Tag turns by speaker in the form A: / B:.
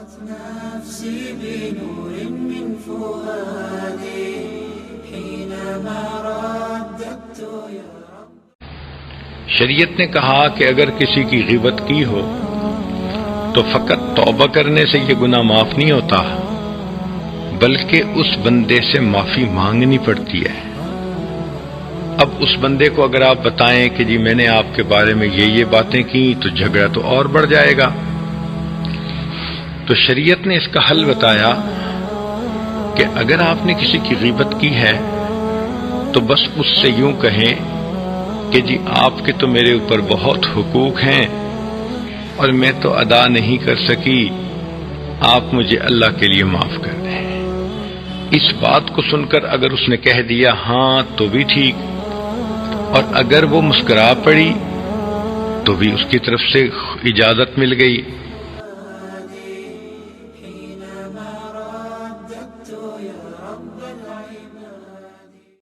A: نفسي بنور من فؤادي حينما رددت يا رب.
B: شریعت نے کہا کہ اگر کسی کی غیبت کی ہو تو فقط توبہ کرنے سے یہ گناہ معاف نہیں ہوتا، بلکہ اس بندے سے معافی مانگنی پڑتی ہے. اب اس بندے کو اگر آپ بتائیں کہ جی میں نے آپ کے بارے میں یہ باتیں کی تو جھگڑا تو اور بڑھ جائے گا. تو شریعت نے اس کا حل بتایا کہ اگر آپ نے کسی کی غیبت کی ہے تو بس اس سے یوں کہیں کہ جی آپ کے تو میرے اوپر بہت حقوق ہیں اور میں تو ادا نہیں کر سکی، آپ مجھے اللہ کے لیے معاف کر دیں. اس بات کو سن کر اگر اس نے کہہ دیا ہاں تو بھی ٹھیک، اور اگر وہ مسکرا پڑی تو بھی اس کی طرف سے اجازت مل گئی.
A: حينما رددت يا رب العباد